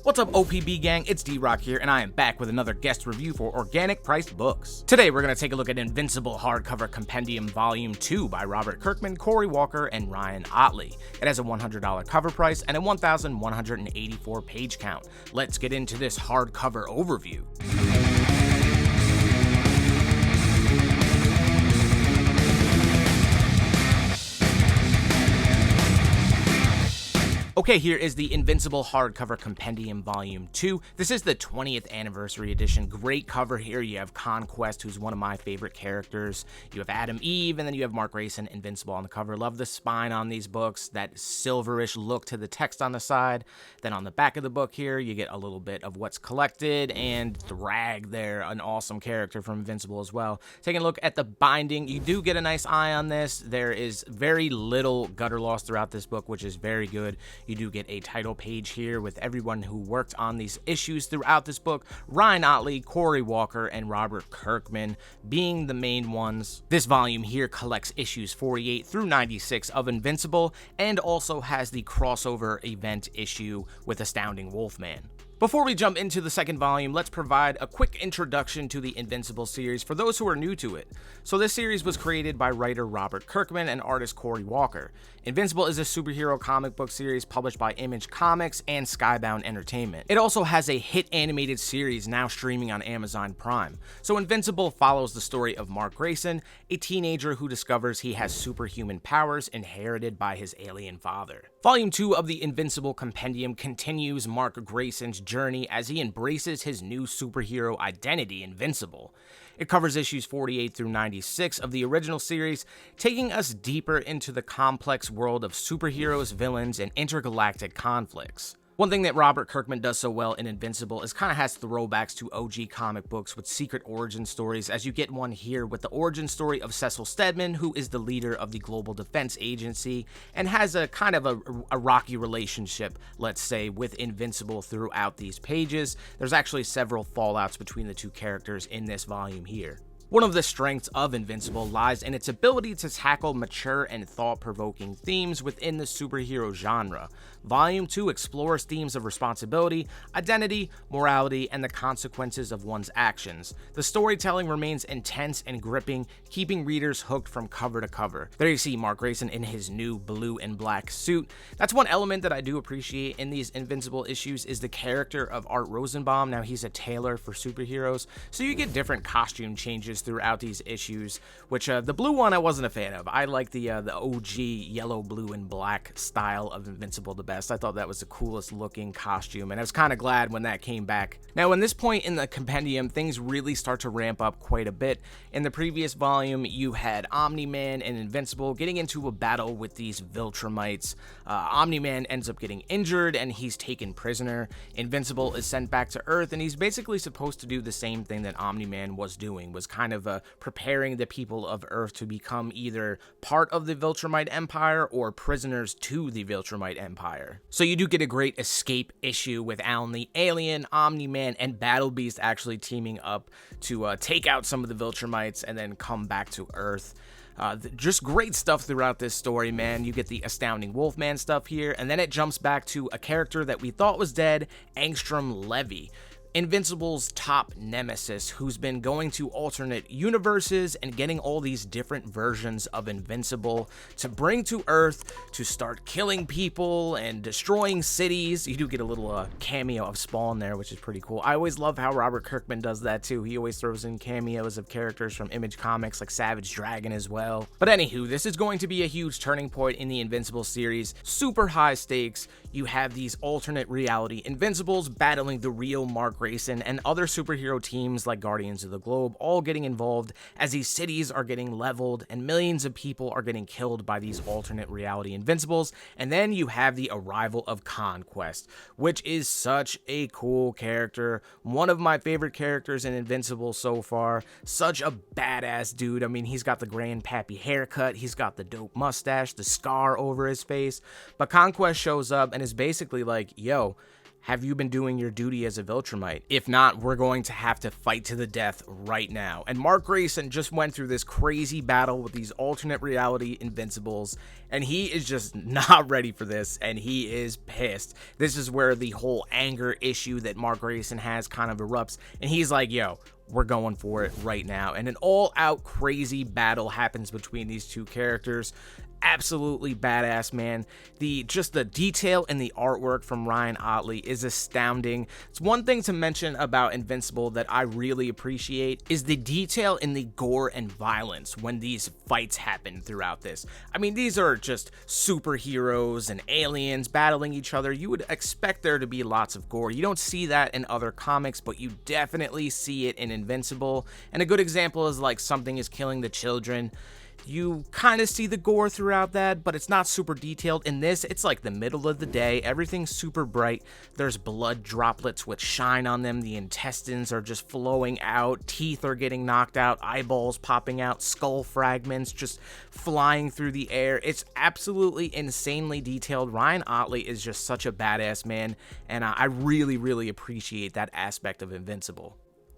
What's up, OPB gang? It's D-Rock here, and I am back with another guest review for Organic Priced Books. Today, we're going to take a look at Invincible Hardcover Compendium Volume 2 by Robert Kirkman, Corey Walker, and Ryan Ottley. It has a $100 cover price and a 1,184 page count. Let's get into this hardcover overview. Okay, here is the Invincible Hardcover Compendium Volume 2. This is the 20th anniversary edition. Great cover here. You have Conquest, who's one of my favorite characters. You have Adam Eve, and then you have Mark Grayson, Invincible on the cover. Love the spine on these books, that silverish look to the text on the side. Then on the back of the book here, you get a little bit of what's collected, and Thrag there, an awesome character from Invincible as well. Taking a look at the binding, you do get a nice eye on this. There is very little gutter loss throughout this book, which is very good. You do get a title page here with everyone who worked on these issues throughout this book. Ryan Ottley, Corey Walker, and Robert Kirkman being the main ones. This volume here collects issues 48 through 96 of Invincible and also has the crossover event issue with Astounding Wolfman. Before we jump into the second volume, let's provide a quick introduction to the Invincible series for those who are new to it. So this series was created by writer Robert Kirkman and artist Corey Walker. Invincible is a superhero comic book series published by Image Comics and Skybound Entertainment. It also has a hit animated series now streaming on Amazon Prime. So Invincible follows the story of Mark Grayson, a teenager who discovers he has superhuman powers inherited by his alien father. Volume 2 of the Invincible Compendium continues Mark Grayson's journey as he embraces his new superhero identity, Invincible. It covers issues 48 through 96 of the original series, taking us deeper into the complex world of superheroes, villains, and intergalactic conflicts. One thing that Robert Kirkman does so well in Invincible is kind of has throwbacks to OG comic books with secret origin stories, as you get one here with the origin story of Cecil Stedman, who is the leader of the Global Defense Agency and has a kind of a rocky relationship, let's say, with Invincible throughout these pages. There's actually several fallouts between the two characters in this volume here. One of the strengths of Invincible lies in its ability to tackle mature and thought-provoking themes within the superhero genre. Volume 2 explores themes of responsibility, identity, morality, and the consequences of one's actions. The storytelling remains intense and gripping, keeping readers hooked from cover to cover. There you see Mark Grayson in his new blue and black suit. That's one element that I do appreciate in these Invincible issues is the character of Art Rosenbaum. Now he's a tailor for superheroes, so you get different costume changes throughout these issues, which the blue one I wasn't a fan of. I like the OG yellow, blue, and black style of Invincible the best. I thought that was the coolest looking costume, and I was kind of glad when that came back. Now, in this point in the compendium, things really start to ramp up quite a bit. In the previous volume, you had Omni-Man and Invincible getting into a battle with these Viltrumites. Omni-Man ends up getting injured, and he's taken prisoner. Invincible is sent back to Earth, and he's basically supposed to do the same thing that Omni-Man was doing, was kind of preparing the people of Earth to become either part of the Viltrumite Empire or prisoners to the Viltrumite Empire. So you do get a great escape issue with Alan the Alien, Omni-Man, and Battle Beast actually teaming up to take out some of the Viltrumites and then come back to Earth. Just great stuff throughout this story, man. You get the Astounding Wolfman stuff here, and then it jumps back to a character that we thought was dead, Angstrom Levy. Invincible's top nemesis, who's been going to alternate universes and getting all these different versions of Invincible to bring to Earth to start killing people and destroying cities. You do get a little cameo of Spawn there, which is pretty cool. I always love how Robert Kirkman does that too. He always throws in cameos of characters from Image Comics like Savage Dragon as well. But anywho, this is going to be a huge turning point in the Invincible series. Super high stakes. You have these alternate reality Invincibles battling the real Mark Grayson and other superhero teams like Guardians of the Globe, all getting involved as these cities are getting leveled and millions of people are getting killed by these alternate reality Invincibles. And then you have the arrival of Conquest, which is such a cool character. One of my favorite characters in Invincible so far. Such a badass dude. I mean, he's got the grandpappy haircut, he's got the dope mustache, the scar over his face. But Conquest shows up and is basically like, yo, Have you been doing your duty as a Viltrumite? If not, we're going to have to fight to the death right now. And Mark Grayson just went through this crazy battle with these alternate reality Invincibles, and he is just not ready for this, and he is pissed. This is where the whole anger issue that Mark Grayson has kind of erupts, and he's like, yo, we're going for it right now. And an all-out crazy battle happens between these two characters. Absolutely badass, man. Just the detail in the artwork from Ryan Ottley is astounding. It's one thing to mention about Invincible that I really appreciate is the detail in the gore and violence when these fights happen throughout this. I mean, these are just superheroes and aliens battling each other. You would expect there to be lots of gore. You don't see that in other comics, but you definitely see it in Invincible. And a good example is like something is killing the children. You kind of see the gore throughout that, but it's not super detailed. In this, it's like the middle of the day. Everything's super bright. There's blood droplets with shine on them. The intestines are just flowing out. Teeth are getting knocked out. Eyeballs popping out. Skull fragments just flying through the air. It's absolutely insanely detailed. Ryan Ottley is just such a badass man, and I really, really appreciate that aspect of Invincible.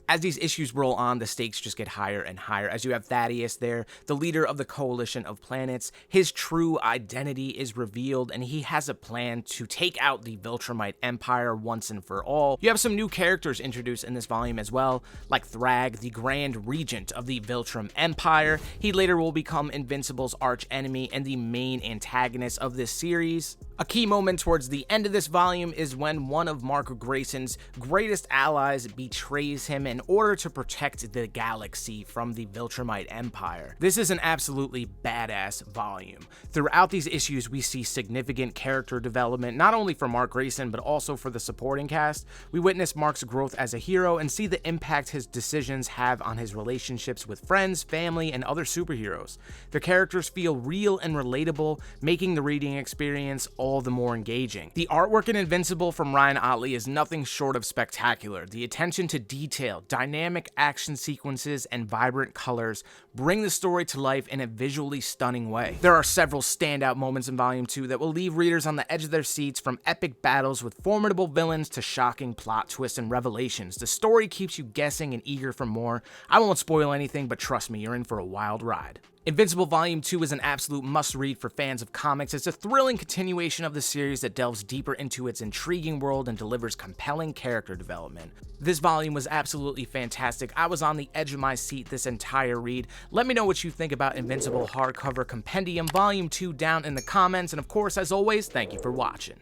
As these issues roll on, the stakes just get higher and higher as you have Thaddeus there, the leader of the Coalition of Planets. His true identity is revealed, and he has a plan to take out the Viltrumite Empire once and for all. You have some new characters introduced in this volume as well, like Thrag, the Grand Regent of the Viltrum Empire. He later will become Invincible's arch-enemy and the main antagonist of this series. A key moment towards the end of this volume is when one of Mark Grayson's greatest allies betrays him in order to protect the galaxy from the Viltrumite Empire. This is an absolutely badass volume. Throughout these issues, we see significant character development, not only for Mark Grayson, but also for the supporting cast. We witness Mark's growth as a hero and see the impact his decisions have on his relationships with friends, family, and other superheroes. The characters feel real and relatable, making the reading experience all the more engaging. The artwork in Invincible from Ryan Ottley is nothing short of spectacular. The attention to detail, dynamic action sequences, and vibrant colors bring the story to life in a visually stunning way. There are several standout moments in Volume 2 that will leave readers on the edge of their seats, from epic battles with formidable villains to shocking plot twists and revelations. The story keeps you guessing and eager for more. I won't spoil anything, but trust me, you're in for a wild ride. Invincible Volume 2 is an absolute must-read for fans of comics. It's a thrilling continuation of the series that delves deeper into its intriguing world and delivers compelling character development. This volume was absolutely fantastic. I was on the edge of my seat this entire read. Let me know what you think about Invincible Hardcover Compendium Volume 2 down in the comments, and of course, as always, thank you for watching.